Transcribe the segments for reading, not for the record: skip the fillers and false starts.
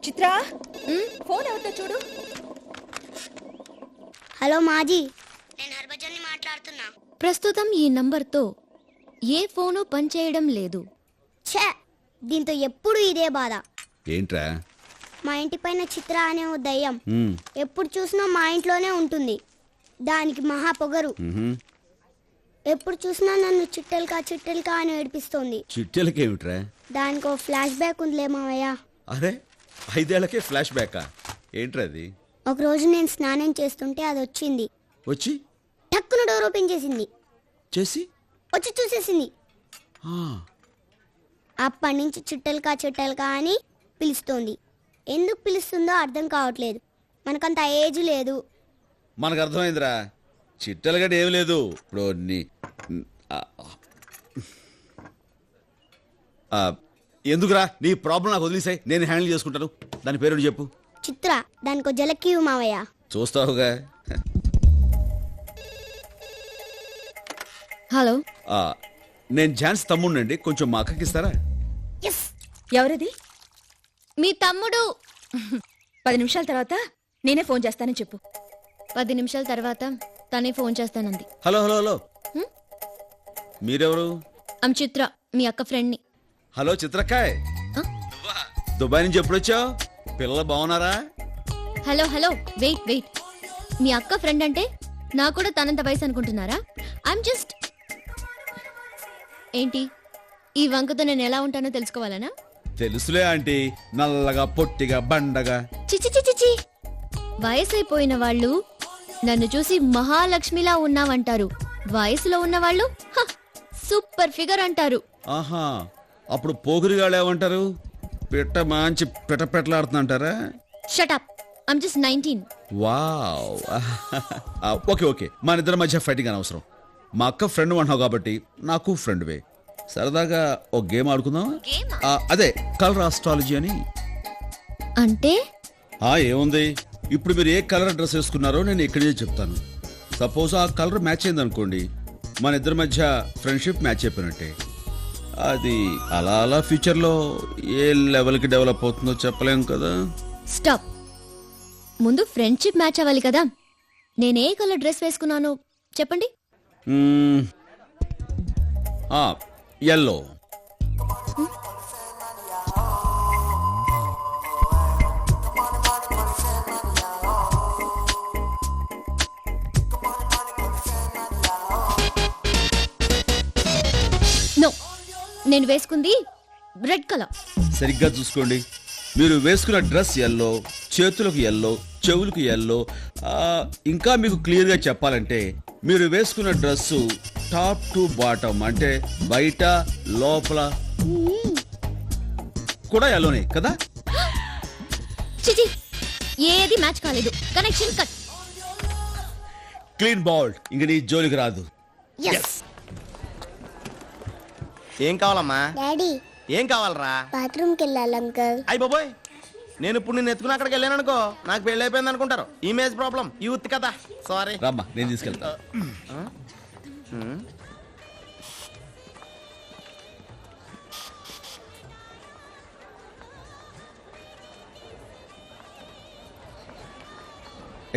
చిత్ర phone ఎవరితో చూడు. Hello మాజీ, నేను హర్భజన్ని మాట్లాడుతున్నా. ప్రస్తుతం ఈ నంబర్తో ఏ ఫోను పనిచేయడం లేదు. ఛే, దీంతో ఎప్పుడు ఇదే బాధ. ఏంట్రా? మా ఇంటి పైన చిత్ర అనే ఓ దయ్యం ఎప్పుడు చూసినా మా ఇంట్లోనే ఉంటుంది. దానికి మహా పొగరు. ఎప్పుడు చూసినా నన్ను చిట్టెల్కా అని ఏడిపిస్తోంది. చిట్టెలకేమిట్రా? దానికి ఓ ఫ్లాష్ బ్యాక్ ఉందిలే మావయ్య. అరే 5 ఏళ్లకే ఫ్లాష్ బ్యాకా? ఏంట్రా అది? ఒకరోజు నేను స్నానం చేస్తుంటే అది వచ్చింది. వచ్చి టక్కున డోర్ ఓపెన్ చేసింది. చేసి వచ్చి చూసేసింది. ఆ, అప్పటి నుంచి చిట్టెల్కా అని పిలుస్తోంది. ఎందుకు పిలుస్తుందో అర్థం కావట్లేదు. మనకంత ఏజ్ లేదు. మనకు అర్థమైందిరా. చిట్టెలగడ్డ ఏమి లేదు. ఇప్పుడు ఎందుకురా నీ ప్రాబ్లం నాకు వదిలేసాయి, నేను హ్యాండిల్ చేసుకుంటాను. దాని పేరు చెప్పు. చిత్ర, దానికో జలక్కియు మావయ్య. చూస్తావుగా. హలో, నేను ఝాన్స్ తమ్ముడినండి, కొంచెం మా అక్కకి ఇస్తారా? ఎవరిది? మీ తమ్ముడు. 10 నిమిషాల తర్వాత నేనే ఫోన్ చేస్తానని చెప్పు. 10 నిమిషాల తర్వాత తనే ఫోన్ చేస్తానంది. హలో హలో హలో, మీరెవరు? ఐమ్ చిత్ర, మీ అక్క ఫ్రెండ్ని. హలో చిత్రకాయ్, దుబాయ్ నుంచి ఎప్పుడు వచ్చావు? పిల్లలు బాగున్నారా? Hello hello, wait. మీ అక్క ఫ్రెండ్ అంటే నాకు కూడా తనంత వయసు అనుకుంటున్నారా? I'm just. ఏంటి, ఈ వంకతో నేను ఎలా ఉంటానో తెలుసుకోవాలనా? తెలుసులే ఆంటీ, నల్లగా పొట్టిగా బండగా. చిచి, వయసైపోయిన వాళ్ళు నన్ను చూసి మహాలక్ష్మిలా ఉన్నావంటారు. వయసులో ఉన్నవాళ్ళు సూపర్ ఫిగర్ అంటారు. ఆహా, అప్పుడు పోగురిగాళ్ళు ఏమంటారు? పిట్ట మంచి పిట్టలాడుతుందంటారా? Shut up, I'm just 19. Wow. Okay, మన ఇద్దరి మధ్య ఫైటింగ్ అనవసరం. మా అక్క ఫ్రెండ్ అంటున్నావు కాబట్టి నాకు ఫ్రెండ్వే. సరదాగా ఒక గేమ్ ఆడుకుందాం. అదే కలర్ ఆస్ట్రాలజీ అని. అంటే ఏముంది, ఇప్పుడు మీరు ఏ కలర్ డ్రెస్ వేసుకున్నారో నేను ఇక్కడే చెప్తాను. సపోజ్ ఆ కలర్ మ్యాచ్ అయింది అనుకోండి, మన ఇద్దరి మధ్య ఫ్రెండ్షిప్ మ్యాచ్ అయిపోయినట్టే. అది అలా ఫ్యూచర్లో ఏ లెవెల్కి డెవలప్ అవుతుందో చెప్పలేం కదా. స్టాప్. ముందు ఫ్రెండ్షిప్ మ్యాచ్ అవ్వాలి కదా. నేనే కలర్ డ్రెస్ వేసుకున్నాను చెప్పండి. ఎల్లో. నో, నేను వేసుకుంది రెడ్ కలర్. సరిగ్గా చూసుకోండి, మీరు వేసుకున్న డ్రెస్ ఎల్లో, చేతులకు ఎల్లో, చెవులకు ఎల్లో. ఇంకా మీకు క్లియర్గా చెప్పాలంటే మీరు వేసుకున్న డ్రెస్సు టాప్ టు బాటమ్ అంటే బయట లోపల కూడా ఎల్లోనే కదా. చిచి, ఏది మ్యాచ్ కాలేదు. Connection cut. క్లీన్ బాల్డ్, ఇంక నీ జోలికి రాదు. ఏం కావాలమ్మా? డాడీ, ఏం కావాలరా? బాత్రూమ్కి వెళ్ళాలి అంకల్. అయ్యి బాబోయ్, నేను ఇప్పుడు నిన్ను ఎత్తుకుని అక్కడికి వెళ్ళాను అనుకో, నాకు పెళ్లి అయిపోయింది అనుకుంటారు. ఇమేజ్ ప్రాబ్లం, యూత్ కదా. సారీ. రామ్మా, నేను తీసుకెళ్తా.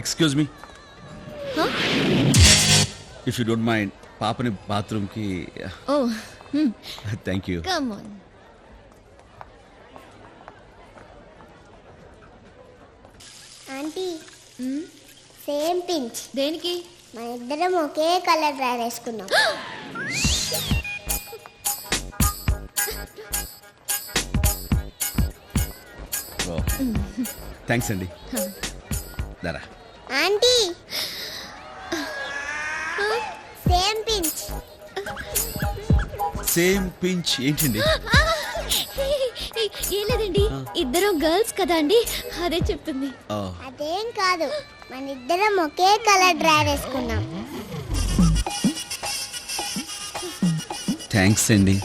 Excuse me, if you don't mind, పాపని బాత్రూమ్కి. Oh, thank you. Come on. Aunty, same pinch. దేనికి? మన ఇద్దరం ఒకే కలర్ డ్రెస్ వేసుకున్నాం. థ్యాంక్స్ అండి. దారా aunty, same pinch. Same pinch ఏంటండి? ఏం లేదండి, ఇద్దరం గర్ల్స్ కదా అండి, అదే చెప్తుంది. అదేం కాదు, మన ఇద్దరం ఒకే కలర్ డ్రెస్ వేసుకున్నాం. థ్యాంక్స్ అండి.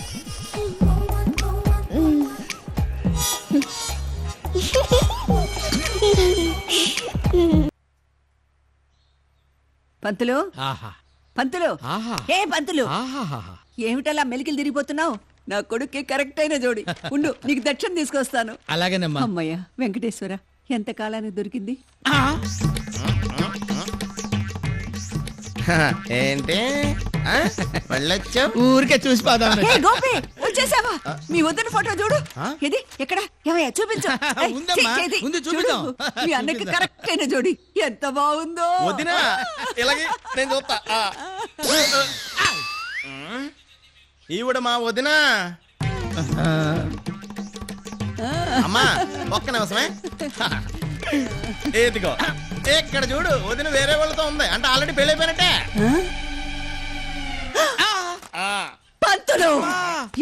పంతులు, పంతులు, ఏ పంతులు, ఏమిటలా మెలికలు తిరిగిపోతున్నావు? నా కొడుక్కి కరెక్ట్ అయిన జోడి ఉండు నీకు దక్షిణ తీసుకొస్తాను. అలాగేనమ్మా. అమ్మయ్య వెంకటేశ్వర ఎంత కాలానికి దొరికింది. ఏంటి వెళ్ళొచ్చావు? ఊరికే చూసి పోదాం. ఏ గోపి వచ్చేసావా? మీ వదిన ఫోటో చూడు. ఇది ఎక్కడ ఏమయ్యా చూపించు. ఏయ్, ఉందమ్మా, చెయ్యి, ఉంది, చూడు. చూపిద్దాం. మీ అన్నకి కరెక్ట్ అయిన జోడి ఎంత బాగుందో. వదినా ఇలాగే నేను చూస్తా. ఈవిడ మా వదినా. అమ్మా ఒక్క నిమిషమే. ఏదిగో ఇక్కడ చూడు, వదిన వేరే వాళ్ళతో ఉంది అంటే ఆల్రెడీ పెళ్ళైపోయినట్టే. పంతులు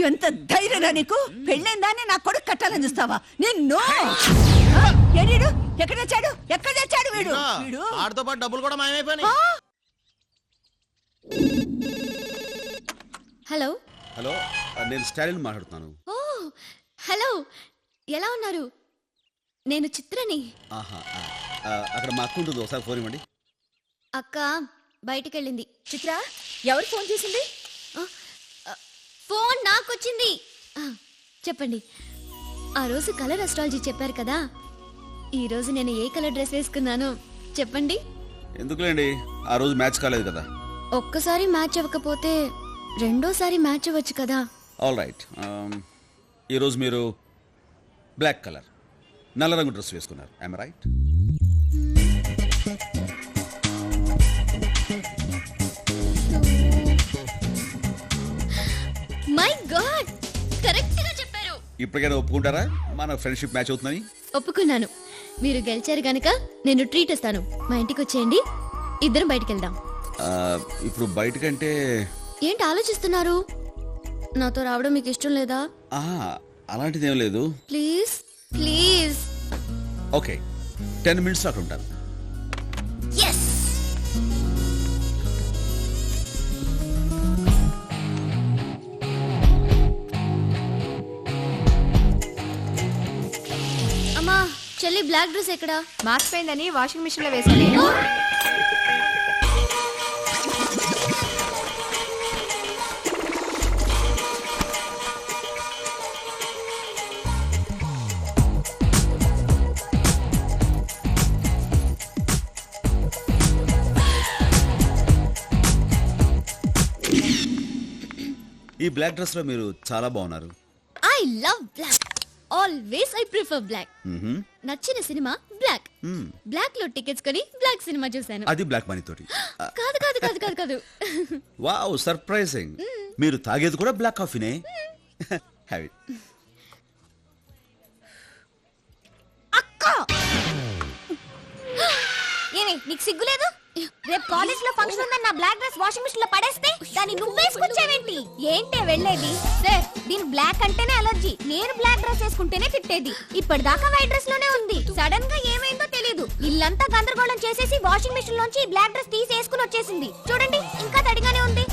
ఎంత ధైర్యరా నీకు? పెళ్ళైందాన్ని నా కొడుకు కట్టాలని చూస్తావా? నిన్ను ఎడీడు ఎక్కడ తెచ్చాడు? ఎక్కడ తెచ్చాడు వీడు? వీడు ఆడితో పాటు డబ్బులు కూడా మాయమైపోయినాయి. హలో హలో, నేను స్టాలిన్ మాట్లాడుతున్నాను. ఓ హలో, ఎలా ఉన్నారు? నేను చిత్రని. ఆహా, అక్కడ మా అక్క ఉంటుంది, ఒకసారి ఫోన్ ఇవ్వండి. అక్క బయటికెళ్ళింది. చిత్ర, ఎవరు ఫోన్ చేసింది? ఫోన్ నాకొచ్చింది. చెప్పండి. ఆ రోజు కలర్ అస్ట్రాలజీ చెప్పారు కదా, ఈ రోజు నేను ఏ కలర్ డ్రెస్ వేసుకున్నాను చెప్పండి. ఎందుకులేండి, ఆ రోజు మ్యాచ్ కాలేదు కదా. ఒక్కసారి మ్యాచ్ అవ్వకపోతే రెండోసారి మ్యాచ్ అవ్వచ్చు కదా. ఆల్ రైట్, ఈరోజు మీరు బ్లాక్ కలర్ నల్ల రంగు డ్రెస్ వేసుకున్నారు. I'm right? My God, correct గా చెప్పారు. ఇప్పటికైనా ఒప్పుకుంటారా మన ఫ్రెండ్షిప్ మ్యాచ్ అవుతుందని? ఒప్పుకున్నాను. మీరు గెలిచారు గనక నేను ట్రీట్ ఇస్తాను. మా ఇంటికి వచ్చేయండి, ఇద్దరం బయటికి వెళ్దాం. ఇప్పుడు బయటకంటే ఏంటి ఆలోచిస్తున్నారు? నాతో రావడం మీకు ఇష్టం లేదా? అలాంటిది ఏం లేదు. Please please. ఓకే, 10 minutes అక్కడ ఉంటాను. ఎస్. అమ్మా, చెల్లి బ్లాక్ డ్రెస్ ఎక్కడా? మార్చిపోయిందని వాషింగ్ మిషన్ లో వేసాను. ఈ బ్లాక్ డ్రెస్ లో మీరు చాలా బాగున్నారు. I love black. Always I prefer black. నచ్చిన సినిమా బ్లాక్. బ్లాక్ లో టికెట్స్ కొని బ్లాక్ సినిమా చూశాను. అది బ్లాక్ మనీ తోటి. కాదు కాదు కాదు కాదు కాదు. Wow, surprising. మీరు తాగేది కూడా బ్లాక్ కాఫీనే. Have it. ఏమి నీకు సిగ్గులేదు? రేపు కాలేజ్ లో ఫంక్షన్ ఉందని నా బ్లాక్ డ్రెస్ వాషింగ్ మిషన్ లో పడేస్తే దాన్ని నువ్వేసుకొచ్చావేంటి? ఏంటే వెళ్ళేది? సార్, దీని బ్లాక్ అంటేనే అలర్జీ. నేను బ్లాక్ డ్రెస్ వేసుకుంటేనే తిట్టేది. ఇప్పటిదాకా వైట్ డ్రెస్ లోనే ఉంది. సడన్ గా ఏమైందో తెలీదు. ఇల్లంతా గందరగోళం చేసేసి వాషింగ్ మిషన్ లోంచి ఈ బ్లాక్ డ్రెస్ తీసి వేసుకుని వచ్చేసింది. చూడండి, ఇంకా తడిగానే ఉంది.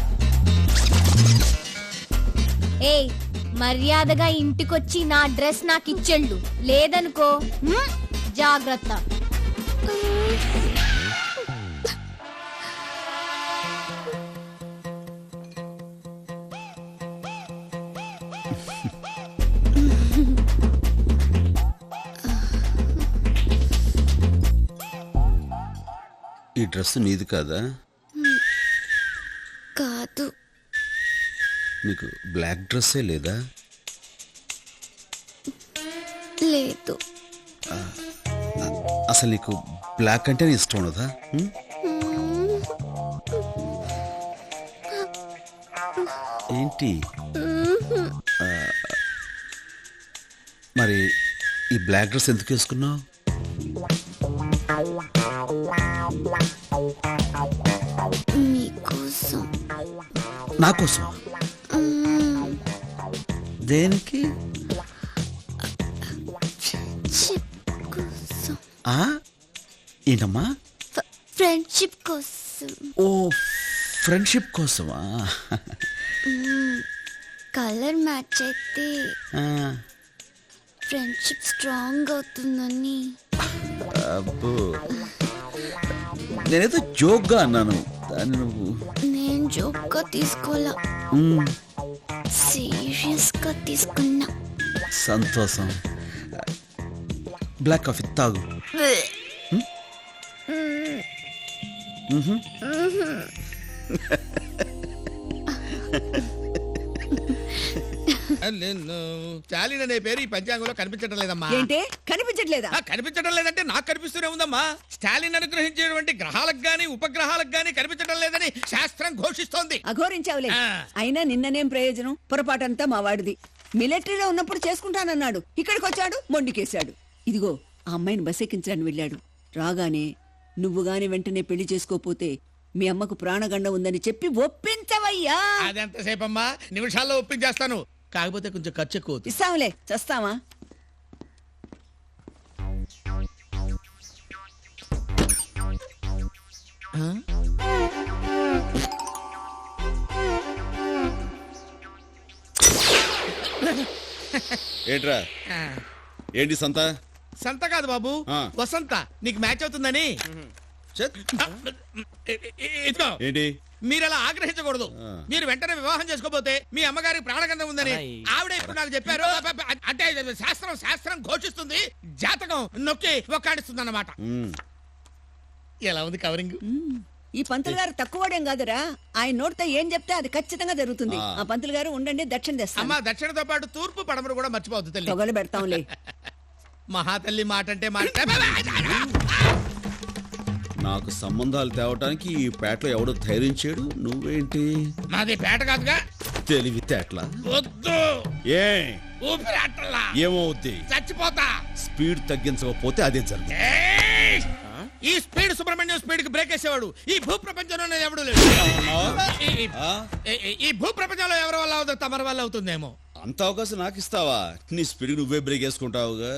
ఏయ్, మర్యాదగా ఇంటికొచ్చి నా డ్రెస్ నాకు ఇచ్చెళ్ళు, లేదనుకో జాగ్రత్త. ఈ డ్రెస్ నీది కాదా? కాదు. నీకు బ్లాక్ డ్రెస్సే లేదా? లేదు. అసలు నీకు బ్లాక్ అంటే ఇష్టం ఉండదా? ఏంటి? మరి ఈ బ్లాక్ డ్రెస్ ఎందుకు వేసుకున్నావు? మీకోసం. నా కోసం? దేనికి? ఏంటమ్మా? ఫ్రెండ్షిప్ కోసం. ఓ, ఫ్రెండ్షిప్ కోసమా? కలర్ మ్యాచ్ అయితే ఫ్రెండ్షిప్ స్ట్రాంగ్ అవుతుందని. అబ్బో, నేనేదో జోక్గా అన్నాను. దాన్ని నువ్వు నేను జోక్గా తీసుకోవాలా, సీరియస్ సీరియస్ గా తీసుకున్నా. సంతోషం. బ్లాక్ కాఫీ తాగు. స్టాలిన్ అనే పేరు ఈ పంచాంగంలో కనిపించడం లేదమ్మా. ఏంటి కనిపించట్లేదా? కనిపించడం లేదంటే నాకు కనిపిస్తూనే ఉందమ్మా. స్టాలిన్ అనుగ్రహించేటువంటి గ్రహాలకు గాని ఉపగ్రహాలకు గాని కనిపించడం లేదని శాస్త్రం ఘోషిస్తోంది. అఘోరించావులే. ఆ. అయినా నిన్ననేం ప్రయోజనం? పొరపాటంతా మా వాడిది. మిలిటరీలో ఉన్నప్పుడు చేసుకుంటానన్నాడు, ఇక్కడికి వచ్చాడు మొండికేశాడు. ఇదిగో ఆ అమ్మాయిని బస్ ఎక్కించడానికి వెళ్ళాడు. రాగానే నువ్వు గాని వెంటనే పెళ్లి చేసుకోపోతే మీ అమ్మకు ప్రాణగండం ఉందని చెప్పి ఒప్పించవయ్యా. అదెంతసేపమ్మా, నిమిషాల్లో ఒప్పించేస్తాను. కాకపోతే కొంచెం ఖర్చు ఎక్కువ అవుతుంది. ఇస్తాంలే, చస్తావా? ఏంట్రా ఏంటి సంత? సంత కాదు బాబు, ఆ. వసంత. నీకు మ్యాచ్ అవుతుందని. చెత్. ఇదిగో, ఏంటి? మీరు అలా ఆగ్రహించకూడదు. ఆ. మీరు వెంటనే వివాహం చేసుకోపోతే మీ అమ్మగారికి ప్రాణగంధం ఉందని ఆవిడ ఇప్పుడు నాకు చెప్పారు. అంటే శాస్త్రం శాస్త్రం ఘోషిస్తుంది, జాతకం నొక్కి ఒక్కాడిస్తుంది అన్నమాట. మ్మ్. ఎలా ఉంది కవరింగ్? ఈ పంతులు గారు తక్కువడేం కాదురా. ఆయన నోటితో ఏం చెప్తే అది ఖచ్చితంగా జరుగుతుంది. ఆ. ఆ పంతులు గారు ఉండండి, దక్షిణ తెస్తాం. అమ్మా, దక్షిణతో పాటు తూర్పు పడమరు కూడా మర్చిపోవద్దు తల్లి. తొగలు పెడతాంలే. మహాతల్లి మాట అంటే మాట. నాకు సంబంధాలు తేవటానికి ఈ పేటలో ఎవడో ధైర్యం చేయడు. నువ్వేంటి నాది పేట కాదుగా. తెలివి తేటలా? వద్దు, ఏ ఊపిరి అట్టల్లా ఏమవుద్ది? చచ్చిపోతా. స్పీడ్ తగ్గించకపోతే అదే జరుగుతుంది. ఏయ్! ఈ స్పీడ్ సుబ్రహ్మణ్యం స్పీడ్ కి బ్రేక్ వేసేవాడు ఈ భూ ప్రపంచంలోనే ఎవడు లేడు. ఆ? ఈ భూ ప్రపంచంలో ఎవరి వల్ల అవుతుంది, తమరి వల్ల అవుతుందేమో. అంత అవకాశం నాకు ఇస్తావా? నీ స్పీడ్ నువ్వే బ్రేక్ వేసుకుంటావుగా.